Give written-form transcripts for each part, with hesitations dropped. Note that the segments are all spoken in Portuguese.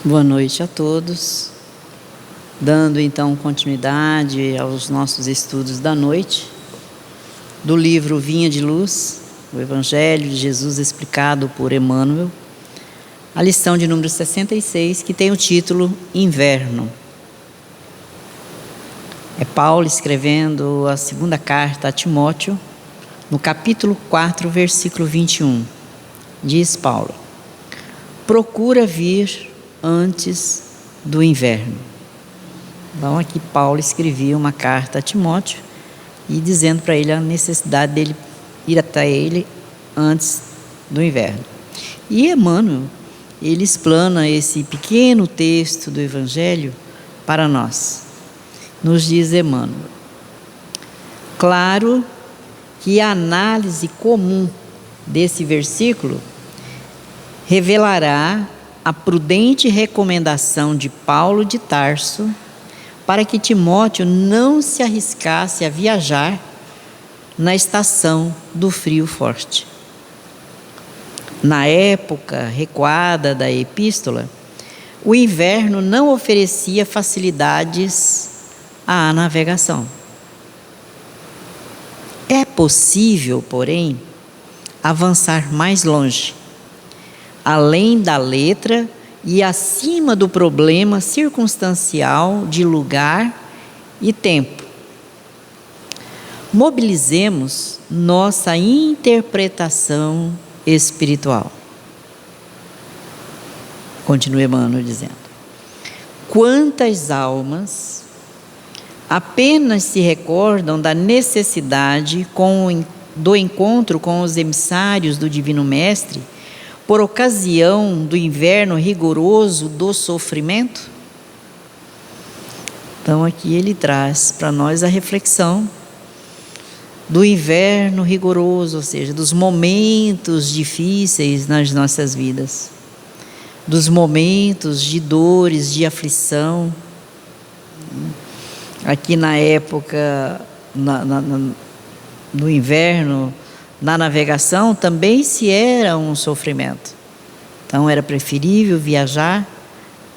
Boa noite a todos. Dando então continuidade aos nossos estudos da noite, do livro Vinha de Luz, o Evangelho de Jesus explicado por Emmanuel, a lição de número 66, que tem o título Inverno. É Paulo escrevendo a segunda carta a Timóteo, no capítulo 4, versículo 21. Diz Paulo: procura vir antes do inverno. Então aqui Paulo escrevia uma carta a Timóteo e dizendo para ele a necessidade dele ir até ele antes do inverno. E Emmanuel, ele explana esse pequeno texto do Evangelho para nós. Nos diz Emmanuel: claro que a análise comum desse versículo revelará a prudente recomendação de Paulo de Tarso para que Timóteo não se arriscasse a viajar na estação do frio forte. Na época recuada da epístola, o inverno não oferecia facilidades à navegação. É possível, porém, avançar mais longe, além da letra e acima do problema circunstancial de lugar e tempo. Mobilizemos nossa interpretação espiritual. Continua Emmanuel dizendo: quantas almas apenas se recordam da necessidade do encontro com os emissários do Divino Mestre por ocasião do inverno rigoroso do sofrimento? Então aqui ele traz para nós a reflexão do inverno rigoroso, ou seja, dos momentos difíceis nas nossas vidas, dos momentos de dores, de aflição. Aqui na época do inverno, na navegação também se era um sofrimento. Então era preferível viajar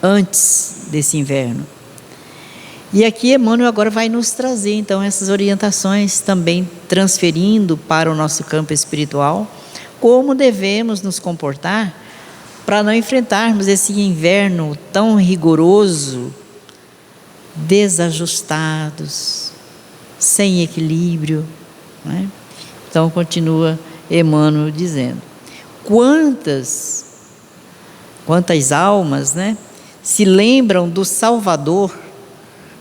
antes desse inverno. E aqui Emmanuel agora vai nos trazer então essas orientações, também transferindo para o nosso campo espiritual como devemos nos comportar para não enfrentarmos esse inverno tão rigoroso, desajustados, sem equilíbrio, né? Então continua Emmanuel dizendo: quantas almas, né, se lembram do Salvador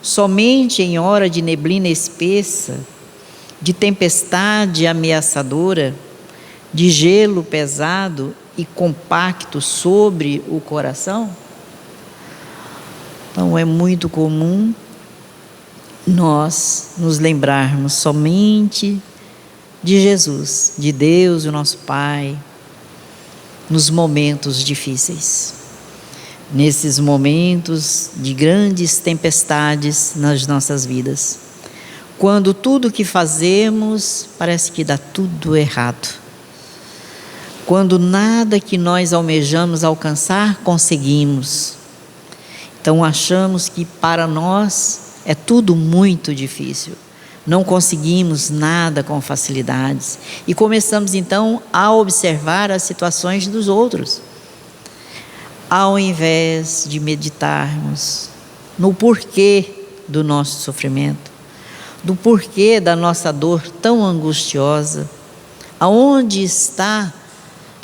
somente em hora de neblina espessa, de tempestade ameaçadora, de gelo pesado e compacto sobre o coração? Então é muito comum nós nos lembrarmos somente de Jesus, de Deus, o nosso Pai, nos momentos difíceis, nesses momentos de grandes tempestades nas nossas vidas, quando tudo que fazemos parece que dá tudo errado, quando nada que nós almejamos alcançar conseguimos. Então achamos que para nós é tudo muito difícil. Não conseguimos nada com facilidades e começamos então a observar as situações dos outros, ao invés de meditarmos no porquê do nosso sofrimento, do porquê da nossa dor tão angustiosa, aonde está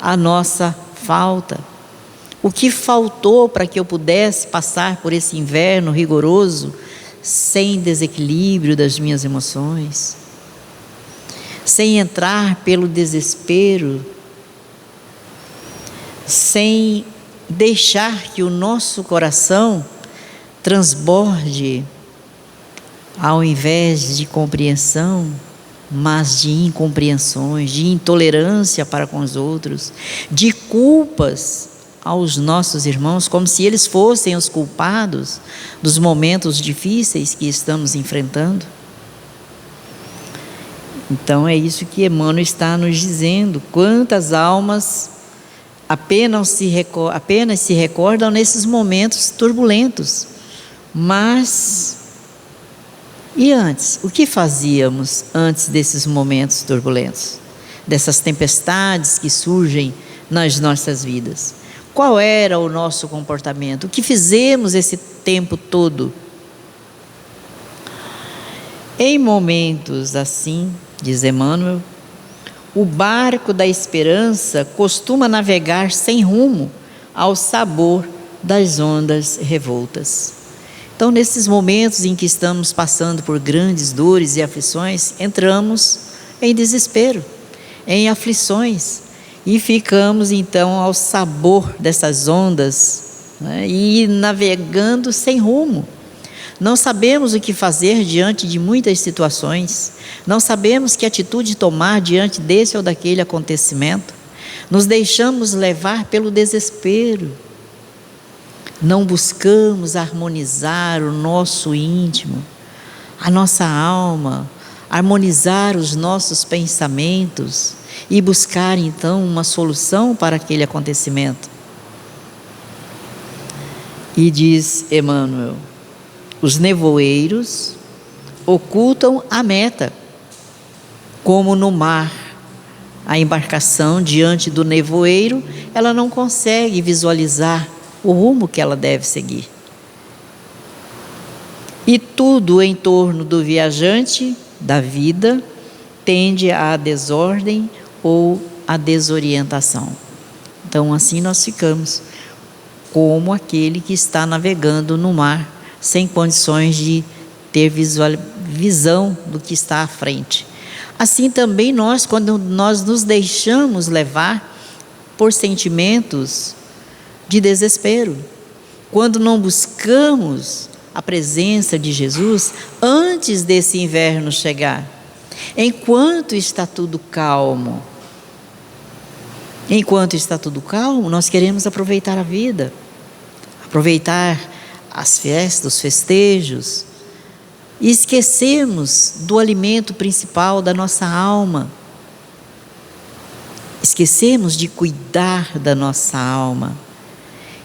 a nossa falta, o que faltou para que eu pudesse passar por esse inverno rigoroso, sem desequilíbrio das minhas emoções, sem entrar pelo desespero, sem deixar que o nosso coração transborde, ao invés de compreensão, mas de incompreensões, de intolerância para com os outros, de culpas aos nossos irmãos, como se eles fossem os culpados dos momentos difíceis que estamos enfrentando. Então é isso que Emmanuel está nos dizendo: quantas almas apenas se recordam nesses momentos turbulentos. Mas, e antes? O que fazíamos antes desses momentos turbulentos? Dessas tempestades que surgem nas nossas vidas? Qual era o nosso comportamento? O que fizemos esse tempo todo? Em momentos assim, diz Emmanuel, o barco da esperança costuma navegar sem rumo ao sabor das ondas revoltas. Então, nesses momentos em que estamos passando por grandes dores e aflições, entramos em desespero, em aflições, e ficamos então ao sabor dessas ondas, né, e navegando sem rumo. Não sabemos o que fazer diante de muitas situações, não sabemos que atitude tomar diante desse ou daquele acontecimento, nos deixamos levar pelo desespero, não buscamos harmonizar o nosso íntimo, a nossa alma, harmonizar os nossos pensamentos e buscar então uma solução para aquele acontecimento. E diz Emmanuel, os nevoeiros ocultam a meta, como no mar. A embarcação, diante do nevoeiro, ela não consegue visualizar o rumo que ela deve seguir. E tudo em torno do viajante, da vida, tende à desordem ou à desorientação. Então, assim nós ficamos, como aquele que está navegando no mar, sem condições de ter visão do que está à frente. Assim também nós, quando nós nos deixamos levar por sentimentos de desespero, quando não buscamos a presença de Jesus antes desse inverno chegar, enquanto está tudo calmo. Enquanto está tudo calmo, nós queremos aproveitar a vida, aproveitar as festas, os festejos, e esquecemos do alimento principal da nossa alma. Esquecemos de cuidar da nossa alma.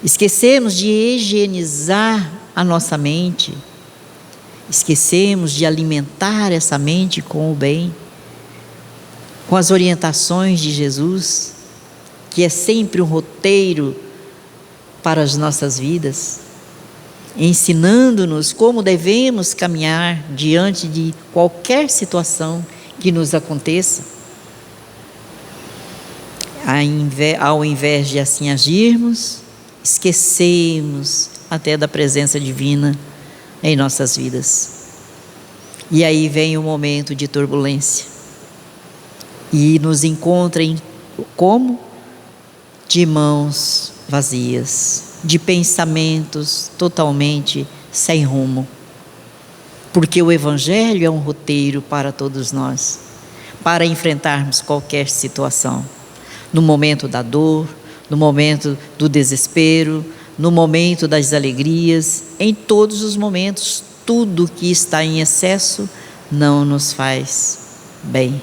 Esquecemos de higienizar a nossa mente. Esquecemos de alimentar essa mente com o bem, com as orientações de Jesus, que é sempre um roteiro para as nossas vidas, ensinando-nos como devemos caminhar diante de qualquer situação que nos aconteça. Ao invés de assim agirmos, esquecemos até da presença divina em nossas vidas. E aí vem o momento de turbulência e nos encontra como? De mãos vazias, de pensamentos totalmente sem rumo. Porque o Evangelho é um roteiro para todos nós, para enfrentarmos qualquer situação. No momento da dor, no momento do desespero, no momento das alegrias, em todos os momentos, tudo que está em excesso não nos faz bem.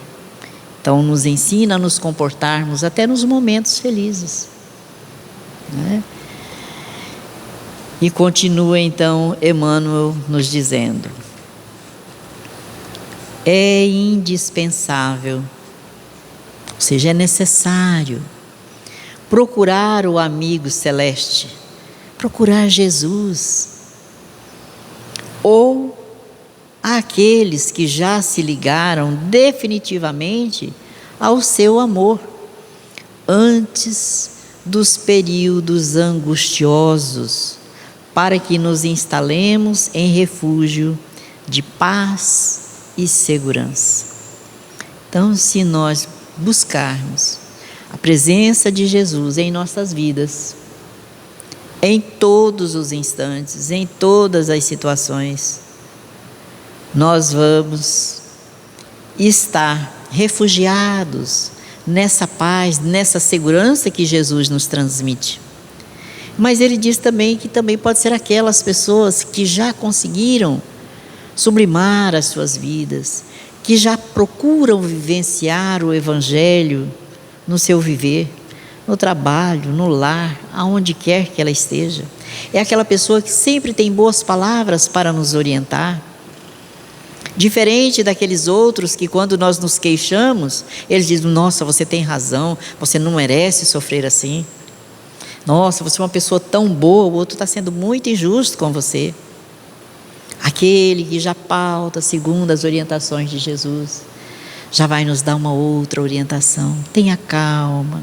Então, nos ensina a nos comportarmos até nos momentos felizes, né? E continua então Emmanuel nos dizendo: é indispensável, ou seja, é necessário procurar o amigo celeste, procurar Jesus, ou aqueles que já se ligaram definitivamente ao seu amor, antes dos períodos angustiosos, para que nos instalemos em refúgio de paz e segurança. Então, se nós buscarmos a presença de Jesus em nossas vidas, em todos os instantes, em todas as situações, nós vamos estar refugiados nessa paz, nessa segurança que Jesus nos transmite. Mas ele diz também que também pode ser aquelas pessoas que já conseguiram sublimar as suas vidas, que já procuram vivenciar o Evangelho no seu viver, no trabalho, no lar, aonde quer que ela esteja. É aquela pessoa que sempre tem boas palavras para nos orientar. Diferente daqueles outros que, quando nós nos queixamos, eles dizem: nossa, você tem razão, você não merece sofrer assim. Nossa, você é uma pessoa tão boa, o outro está sendo muito injusto com você. Aquele que já pauta segundo as orientações de Jesus, já vai nos dar uma outra orientação. Tenha calma.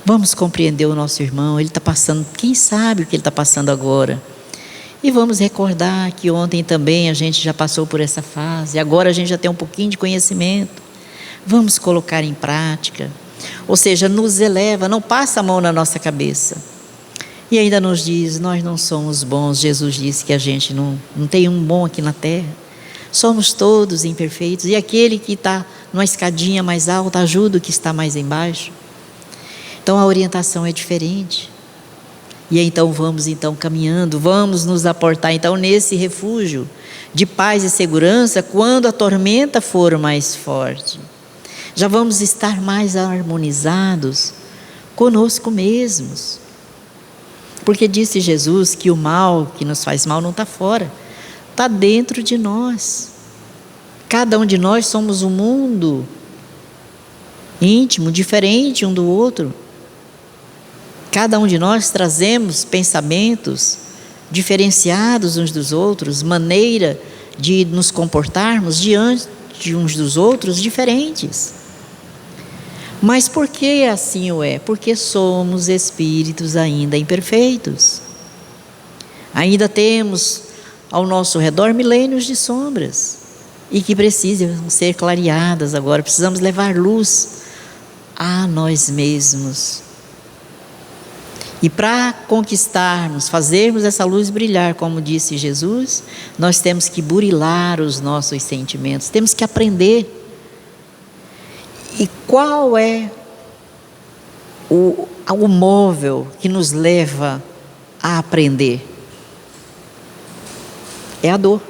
Vamos compreender o nosso irmão, ele está passando, quem sabe o que ele está passando agora. E vamos recordar que ontem também a gente já passou por essa fase, agora a gente já tem um pouquinho de conhecimento. Vamos colocar em prática. Ou seja, nos eleva, não passa a mão na nossa cabeça. E ainda nos diz: nós não somos bons. Jesus disse que a gente não tem um bom aqui na terra. Somos todos imperfeitos. E aquele que está numa escadinha mais alta ajuda o que está mais embaixo. Então a orientação é diferente. E então vamos caminhando, vamos nos aportar então nesse refúgio de paz e segurança quando a tormenta for mais forte. Já vamos estar mais harmonizados conosco mesmos. Porque disse Jesus que o mal que nos faz mal não está fora, está dentro de nós. Cada um de nós somos um mundo íntimo, diferente um do outro. Cada um de nós trazemos pensamentos diferenciados uns dos outros, maneira de nos comportarmos diante de uns dos outros diferentes. Mas por que assim o é? Porque somos espíritos ainda imperfeitos. Ainda temos ao nosso redor milênios de sombras e que precisam ser clareadas agora. Precisamos levar luz a nós mesmos. E para conquistarmos, fazermos essa luz brilhar, como disse Jesus, nós temos que burilar os nossos sentimentos, temos que aprender. E qual é o móvel que nos leva a aprender? É a dor,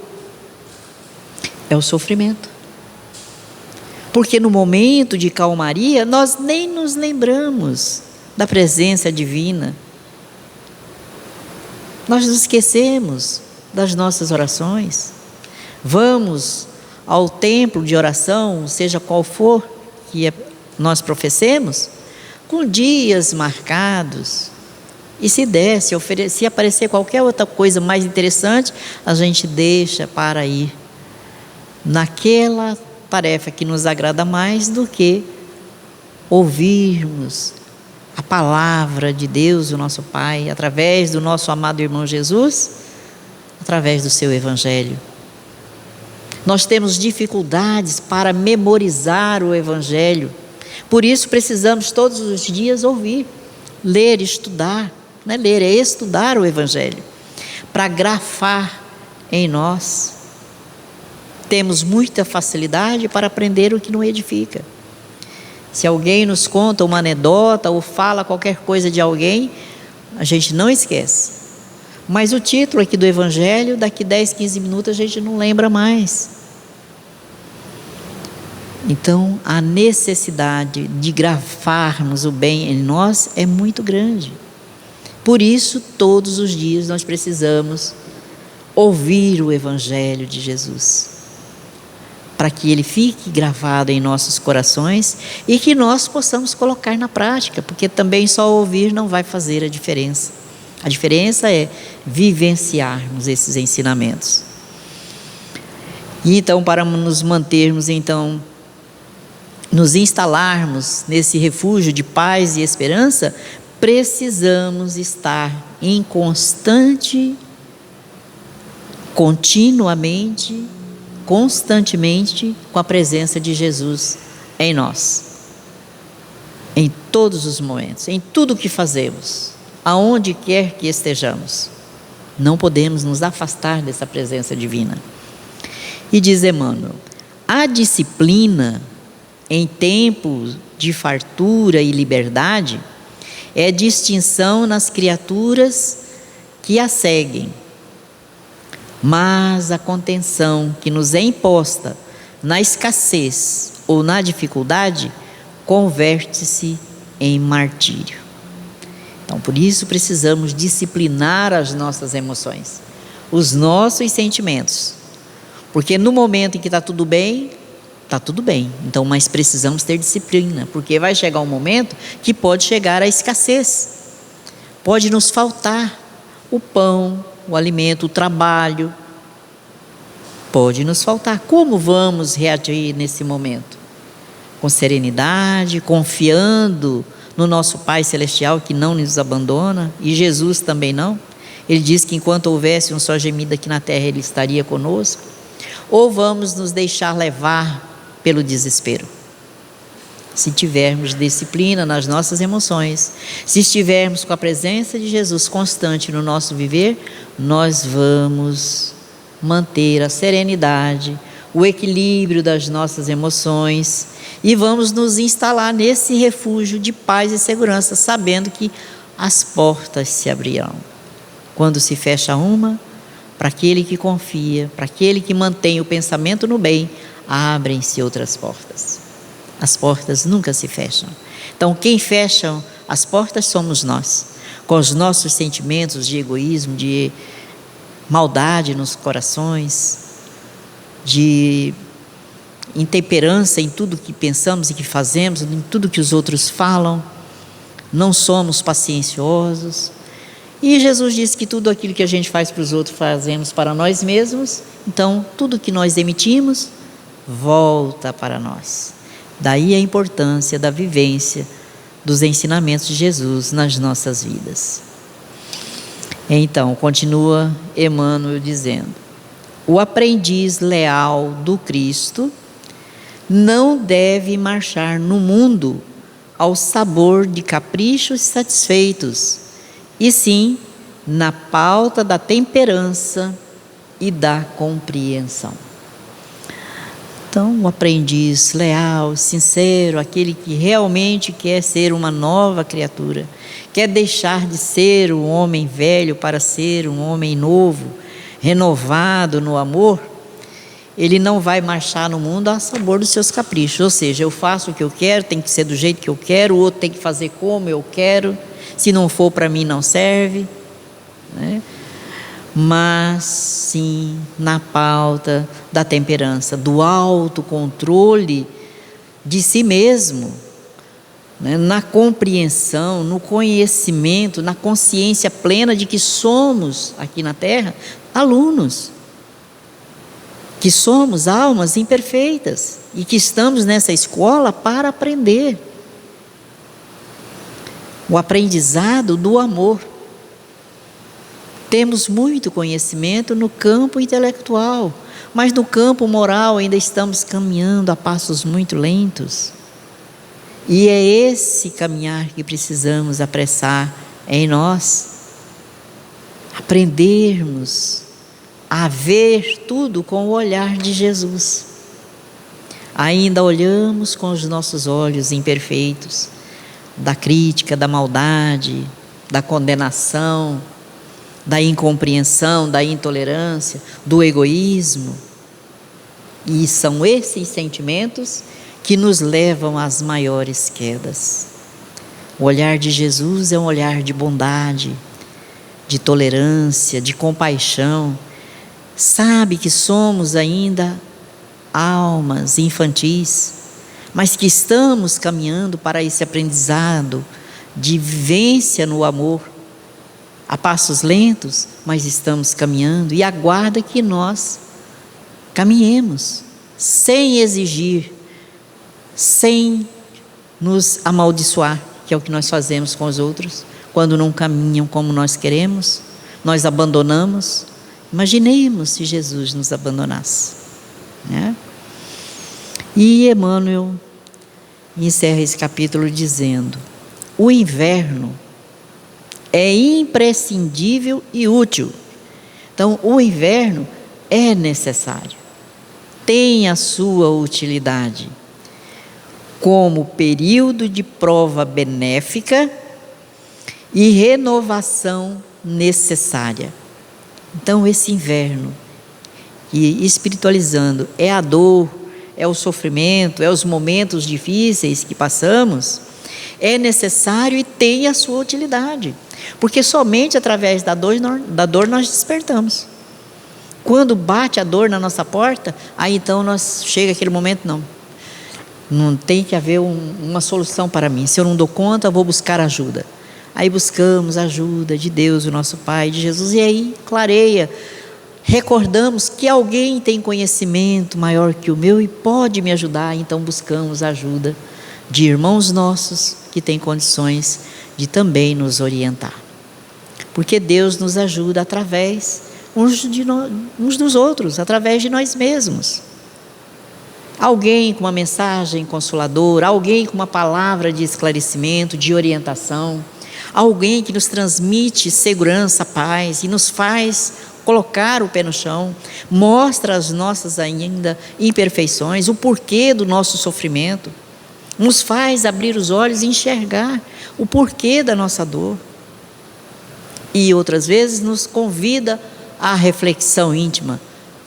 é o sofrimento. Porque no momento de calmaria, nós nem nos lembramos da presença divina. Nós nos esquecemos das nossas orações. Vamos ao templo de oração, seja qual for que nós professemos, com dias marcados. E se der, se aparecer qualquer outra coisa mais interessante, a gente deixa para ir naquela tarefa que nos agrada mais do que ouvirmos a palavra de Deus, o nosso Pai, através do nosso amado irmão Jesus, através do seu Evangelho. Nós temos dificuldades para memorizar o Evangelho, por isso precisamos todos os dias ouvir, ler, estudar. Não é ler, é estudar o Evangelho, para grafar em nós. Temos muita facilidade para aprender o que não edifica. Se alguém nos conta uma anedota ou fala qualquer coisa de alguém, a gente não esquece. Mas o título aqui do Evangelho, daqui 10, 15 minutos a gente não lembra mais. Então, a necessidade de grafarmos o bem em nós é muito grande. Por isso, todos os dias nós precisamos ouvir o Evangelho de Jesus, para que ele fique gravado em nossos corações e que nós possamos colocar na prática, porque também só ouvir não vai fazer a diferença. A diferença é vivenciarmos esses ensinamentos. E então, para nos mantermos, nos instalarmos nesse refúgio de paz e esperança, precisamos estar em constantemente com a presença de Jesus em nós, em todos os momentos, em tudo o que fazemos, aonde quer que estejamos. Não podemos nos afastar dessa presença divina. E diz Emmanuel: a disciplina em tempos de fartura e liberdade é distinção nas criaturas que a seguem, mas a contenção que nos é imposta na escassez ou na dificuldade converte-se em martírio. Então, por isso precisamos disciplinar as nossas emoções, os nossos sentimentos. Porque no momento em que está tudo bem, está tudo bem. Então, mas precisamos ter disciplina, porque vai chegar um momento que pode chegar a escassez. Pode nos faltar o pão, o alimento, o trabalho. Pode nos faltar. Como vamos reagir nesse momento? Com serenidade, confiando no nosso Pai Celestial que não nos abandona, e Jesus também não. Ele diz que enquanto houvesse um só gemido aqui na terra, Ele estaria conosco. Ou vamos nos deixar levar pelo desespero? Se tivermos disciplina nas nossas emoções, se estivermos com a presença de Jesus constante no nosso viver, nós vamos manter a serenidade, o equilíbrio das nossas emoções e vamos nos instalar nesse refúgio de paz e segurança, sabendo que as portas se abrirão. Quando se fecha uma, para aquele que confia, para aquele que mantém o pensamento no bem, abrem-se outras portas. As portas nunca se fecham. Então, quem fecha as portas somos nós, com os nossos sentimentos de egoísmo, de maldade nos corações, de intemperança em tudo que pensamos e que fazemos, em tudo que os outros falam. Não somos pacienciosos. E Jesus disse que tudo aquilo que a gente faz para os outros, fazemos para nós mesmos. Então, tudo que nós emitimos, volta para nós. Daí a importância da vivência dos ensinamentos de Jesus nas nossas vidas. Então, continua Emmanuel dizendo: o aprendiz leal do Cristo não deve marchar no mundo ao sabor de caprichos satisfeitos, e sim na pauta da temperança e da compreensão. Então, o aprendiz leal, sincero, aquele que realmente quer ser uma nova criatura, quer deixar de ser um homem velho para ser um homem novo, renovado no amor, ele não vai marchar no mundo a sabor dos seus caprichos. Ou seja, eu faço o que eu quero, tem que ser do jeito que eu quero, o outro tem que fazer como eu quero, se não for para mim não serve, né? Mas sim na pauta da temperança, do autocontrole de si mesmo, né? Na compreensão, no conhecimento, na consciência plena de que somos aqui na Terra alunos, que somos almas imperfeitas e que estamos nessa escola para aprender. O aprendizado do amor. Temos muito conhecimento no campo intelectual, mas no campo moral ainda estamos caminhando a passos muito lentos. E é esse caminhar que precisamos apressar em nós. Aprendermos a ver tudo com o olhar de Jesus. Ainda olhamos com os nossos olhos imperfeitos, da crítica, da maldade, da condenação, da incompreensão, da intolerância, do egoísmo. E são esses sentimentos que nos levam às maiores quedas. O olhar de Jesus é um olhar de bondade, de tolerância, de compaixão. Sabe que somos ainda almas infantis, mas que estamos caminhando para esse aprendizado de vivência no amor, a passos lentos, mas estamos caminhando, e aguarda que nós caminhemos, sem exigir, sem nos amaldiçoar, que é o que nós fazemos com os outros, quando não caminham como nós queremos, nós abandonamos. Imaginemos se Jesus nos abandonasse, né? E Emmanuel encerra esse capítulo dizendo: o inverno é imprescindível e útil. Então, o inverno é necessário, tem a sua utilidade, como período de prova benéfica e renovação necessária. Então, esse inverno, e espiritualizando, é a dor, é o sofrimento, é os momentos difíceis que passamos, é necessário e tem a sua utilidade, porque somente através da dor nós despertamos. Quando bate a dor na nossa porta, aí então chega aquele momento, não tem que haver uma solução para mim, se eu não dou conta, eu vou buscar ajuda. Aí buscamos a ajuda de Deus, o nosso Pai, de Jesus, e aí clareia, recordamos que alguém tem conhecimento maior que o meu e pode me ajudar, então buscamos a ajuda de irmãos nossos que têm condições de também nos orientar, porque Deus nos ajuda através uns dos outros, através de nós mesmos. Alguém com uma mensagem consoladora, alguém com uma palavra de esclarecimento, de orientação, alguém que nos transmite segurança, paz e nos faz colocar o pé no chão, mostra as nossas ainda imperfeições, o porquê do nosso sofrimento, nos faz abrir os olhos e enxergar o porquê da nossa dor. E outras vezes nos convida à reflexão íntima.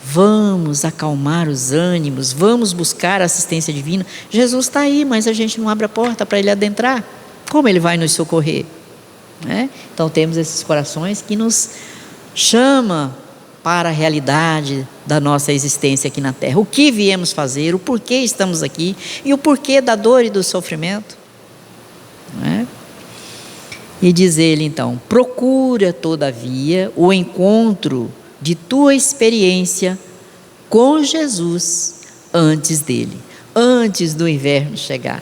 Vamos acalmar os ânimos, vamos buscar a assistência divina. Jesus está aí, mas a gente não abre a porta para Ele adentrar. Como Ele vai nos socorrer? Então temos esses corações que nos chama para a realidade da nossa existência aqui na terra. O que viemos fazer, o porquê estamos aqui e o porquê da dor e do sofrimento. E diz ele então: procura todavia o encontro de tua experiência com Jesus antes dele, antes do inverno chegar.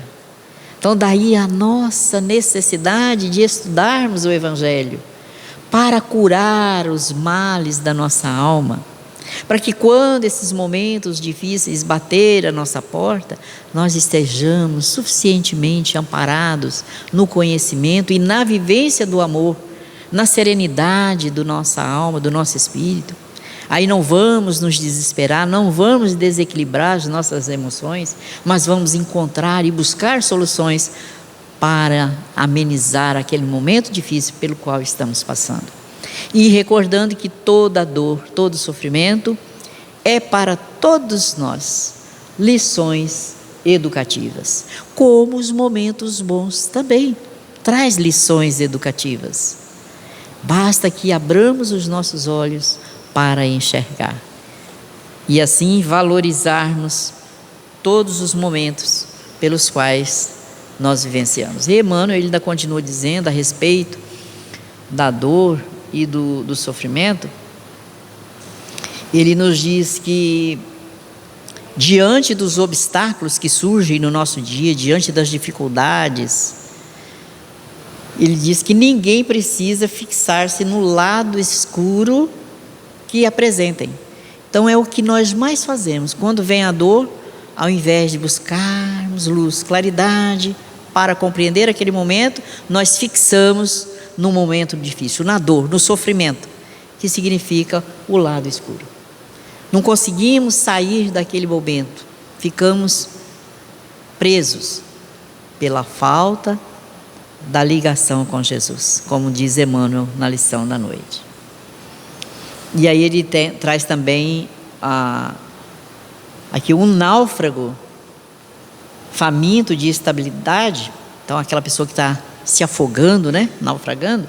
Então daí a nossa necessidade de estudarmos o Evangelho para curar os males da nossa alma, para que quando esses momentos difíceis baterem a nossa porta, nós estejamos suficientemente amparados no conhecimento e na vivência do amor, na serenidade da nossa alma, do nosso espírito. Aí não vamos nos desesperar, não vamos desequilibrar as nossas emoções, mas vamos encontrar e buscar soluções para amenizar aquele momento difícil pelo qual estamos passando. E recordando que toda dor, todo sofrimento é para todos nós lições educativas, como os momentos bons também traz lições educativas. Basta que abramos os nossos olhos para enxergar e assim valorizarmos todos os momentos pelos quais nós vivenciamos. E Emmanuel ele ainda continua dizendo a respeito da dor e do sofrimento. Ele nos diz que diante dos obstáculos que surgem no nosso dia, diante das dificuldades, ele diz que ninguém precisa fixar-se no lado escuro que apresentem. Então é o que nós mais fazemos quando vem a dor, ao invés de buscarmos luz, claridade para compreender aquele momento, nós fixamos no momento difícil, na dor, no sofrimento, que significa o lado escuro. Não conseguimos sair daquele momento, ficamos presos pela falta da ligação com Jesus, como diz Emmanuel na lição da noite. E aí ele traz também aqui um náufrago faminto de estabilidade. Então aquela pessoa que está se afogando, naufragando,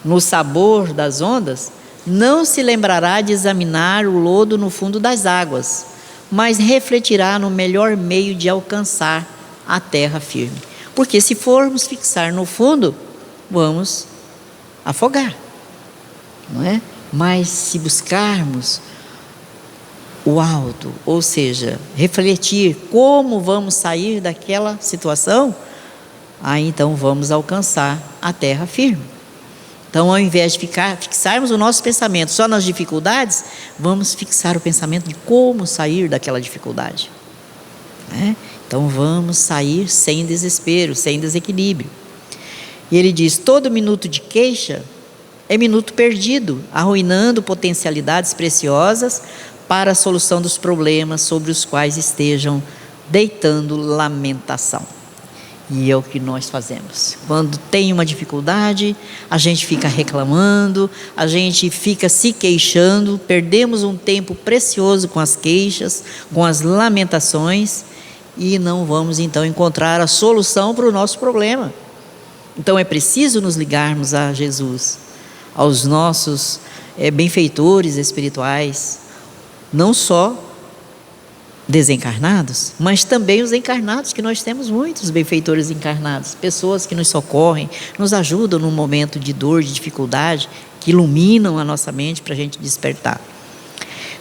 no sabor das ondas, não se lembrará de examinar o lodo no fundo das águas, mas refletirá no melhor meio de alcançar a terra firme. Porque se formos fixar no fundo, vamos afogar, não é? Mas se buscarmos o alto, ou seja, refletir como vamos sair daquela situação, aí então vamos alcançar a terra firme. Então, ao invés de fixarmos o nosso pensamento só nas dificuldades, vamos fixar o pensamento de como sair daquela dificuldade. Então, vamos sair sem desespero, sem desequilíbrio. E ele diz: todo minuto de queixa é minuto perdido, arruinando potencialidades preciosas para a solução dos problemas sobre os quais estejam deitando lamentação. E é o que nós fazemos. Quando tem uma dificuldade, a gente fica reclamando, a gente fica se queixando, perdemos um tempo precioso com as queixas, com as lamentações, e não vamos então encontrar a solução para o nosso problema. Então é preciso nos ligarmos a Jesus, aos nossos benfeitores espirituais, não só desencarnados, mas também os encarnados, que nós temos muitos benfeitores encarnados, pessoas que nos socorrem, nos ajudam num momento de dor, de dificuldade, que iluminam a nossa mente para a gente despertar.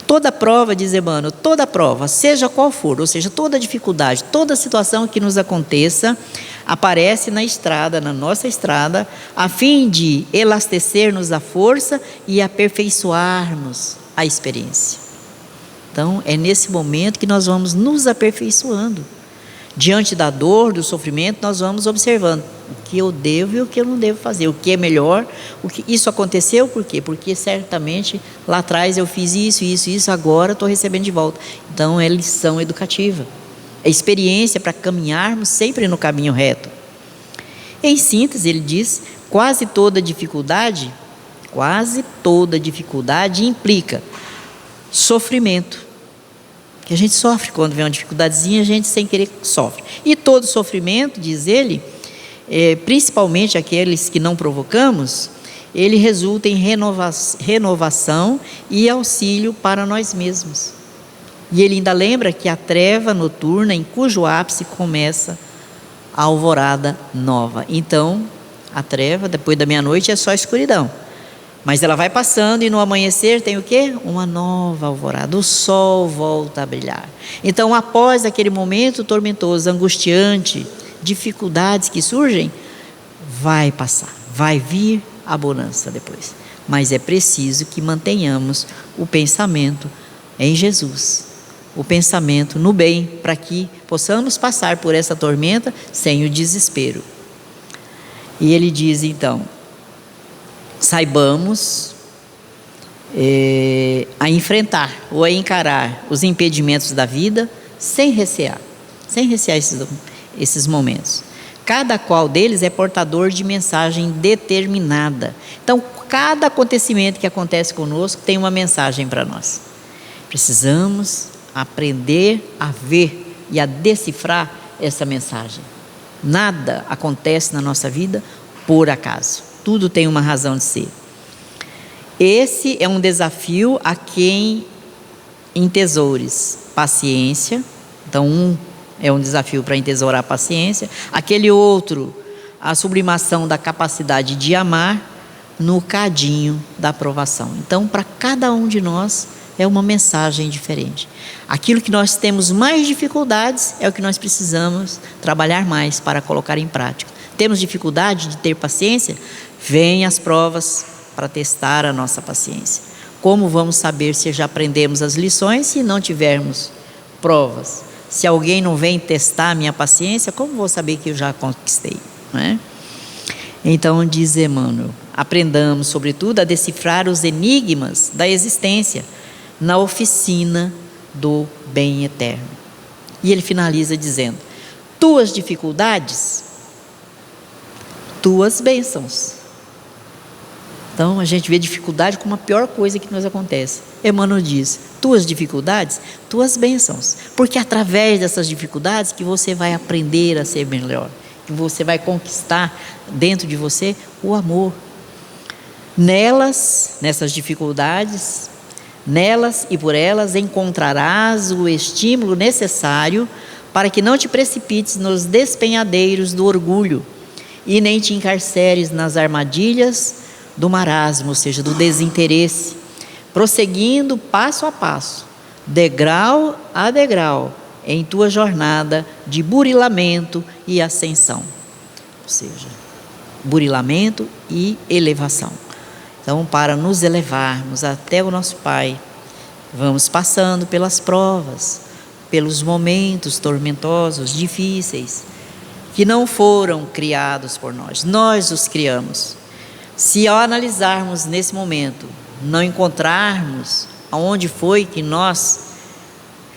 Toda prova, diz Emmanuel, toda prova, seja qual for, ou seja, toda dificuldade, toda situação que nos aconteça, aparece na estrada, na nossa estrada, a fim de elastecer-nos a força e aperfeiçoarmos a experiência. Então, é nesse momento que nós vamos nos aperfeiçoando. Diante da dor, do sofrimento, nós vamos observando o que eu devo e o que eu não devo fazer, o que é melhor, o que isso aconteceu, por quê? Porque certamente lá atrás eu fiz isso, agora estou recebendo de volta. Então, é lição educativa, é experiência para caminharmos sempre no caminho reto. Em síntese, ele diz, quase toda dificuldade implica sofrimento, que a gente sofre quando vem uma dificuldadezinha, a gente sem querer sofre. E todo sofrimento, diz ele, principalmente aqueles que não provocamos, ele resulta em renovação e auxílio para nós mesmos. E ele ainda lembra que a treva noturna, em cujo ápice começa a alvorada nova. Então, a treva, depois da meia-noite, é só escuridão. Mas ela vai passando e no amanhecer tem o quê? Uma nova alvorada, o sol volta a brilhar. Então, após aquele momento tormentoso, angustiante, dificuldades que surgem, vai passar, vai vir a bonança depois. Mas é preciso que mantenhamos o pensamento em Jesus, o pensamento no bem, para que possamos passar por essa tormenta sem o desespero. E ele diz então, saibamos a enfrentar ou a encarar os impedimentos da vida sem recear esses momentos. Cada qual deles é portador de mensagem determinada. Então, cada acontecimento que acontece conosco tem uma mensagem para nós. Precisamos aprender a ver e a decifrar essa mensagem. Nada acontece na nossa vida por acaso. Tudo tem uma razão de ser. Esse é um desafio a quem entesoures paciência. Então, é um desafio para entesourar a paciência. Aquele outro, a sublimação da capacidade de amar no cadinho da aprovação. Então, para cada um de nós, é uma mensagem diferente. Aquilo que nós temos mais dificuldades é o que nós precisamos trabalhar mais para colocar em prática. Temos dificuldade de ter paciência? Vêm as provas para testar a nossa paciência. Como vamos saber se já aprendemos as lições se não tivermos provas? Se alguém não vem testar a minha paciência, como vou saber que eu já conquistei? Não é? Então, diz Emmanuel, aprendamos, sobretudo, a decifrar os enigmas da existência na oficina do bem eterno. E ele finaliza dizendo, tuas dificuldades, tuas bênçãos. Então, a gente vê dificuldade como a pior coisa que nos acontece. Emmanuel diz, tuas dificuldades, tuas bênçãos. Porque é através dessas dificuldades que você vai aprender a ser melhor. Que você vai conquistar dentro de você o amor. Nessas dificuldades, nelas e por elas encontrarás o estímulo necessário para que não te precipites nos despenhadeiros do orgulho e nem te encarceres nas armadilhas do marasmo, ou seja, do desinteresse, prosseguindo passo a passo, degrau a degrau, em tua jornada de burilamento e ascensão, ou seja, burilamento e elevação. Então, para nos elevarmos até o nosso Pai, vamos passando pelas provas, pelos momentos tormentosos, difíceis, que não foram criados por nós, nós os criamos. Se ao analisarmos nesse momento, não encontrarmos aonde foi que nós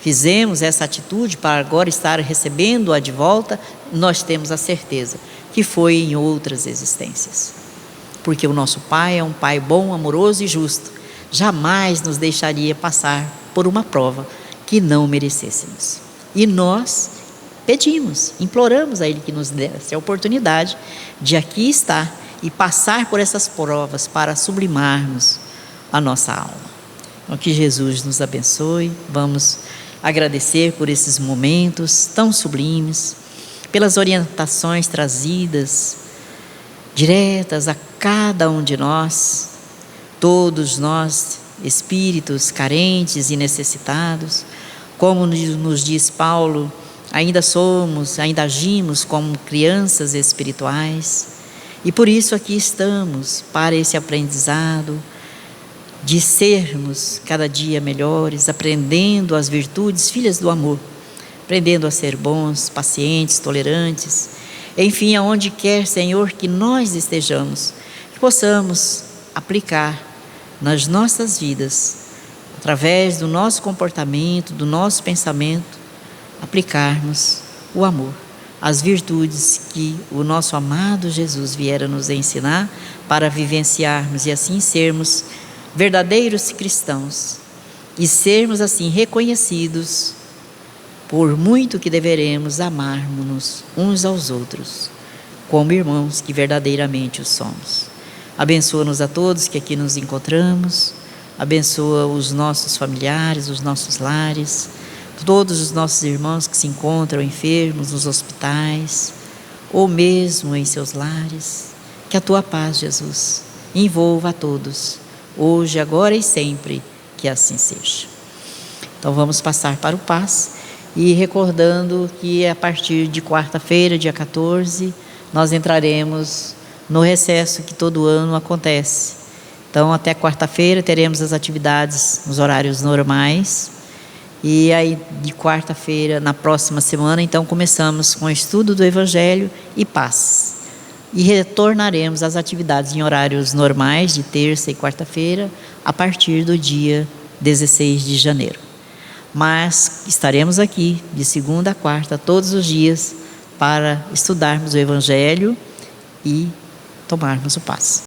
fizemos essa atitude para agora estar recebendo-a de volta, nós temos a certeza que foi em outras existências. Porque o nosso Pai é um Pai bom, amoroso e justo. Jamais nos deixaria passar por uma prova que não merecêssemos. E nós pedimos, imploramos a Ele que nos desse a oportunidade de aqui estar e passar por essas provas para sublimarmos a nossa alma. Então, que Jesus nos abençoe. Vamos agradecer por esses momentos tão sublimes, pelas orientações trazidas, diretas a cada um de nós, todos nós, espíritos carentes e necessitados, como nos diz Paulo, ainda agimos como crianças espirituais, e por isso aqui estamos, para esse aprendizado, de sermos cada dia melhores, aprendendo as virtudes, filhas do amor, aprendendo a ser bons, pacientes, tolerantes, enfim, aonde quer, Senhor, que nós estejamos, que possamos aplicar nas nossas vidas, através do nosso comportamento, do nosso pensamento, aplicarmos o amor, as virtudes que o nosso amado Jesus viera nos ensinar para vivenciarmos e assim sermos verdadeiros cristãos e sermos assim reconhecidos por muito que deveremos amarmos-nos uns aos outros, como irmãos que verdadeiramente o somos. Abençoa-nos a todos que aqui nos encontramos, abençoa os nossos familiares, os nossos lares, todos os nossos irmãos que se encontram enfermos nos hospitais, ou mesmo em seus lares. Que a Tua paz, Jesus, envolva a todos, hoje, agora e sempre, que assim seja. Então vamos passar para o passe e recordando que a partir de quarta-feira, dia 14, nós entraremos no recesso que todo ano acontece. Então até quarta-feira teremos as atividades nos horários normais e aí de quarta-feira, na próxima semana, então começamos com o estudo do Evangelho e paz. E retornaremos às atividades em horários normais, de terça e quarta-feira, a partir do dia 16 de janeiro. Mas estaremos aqui, de segunda a quarta, todos os dias, para estudarmos o Evangelho e tomarmos o passe.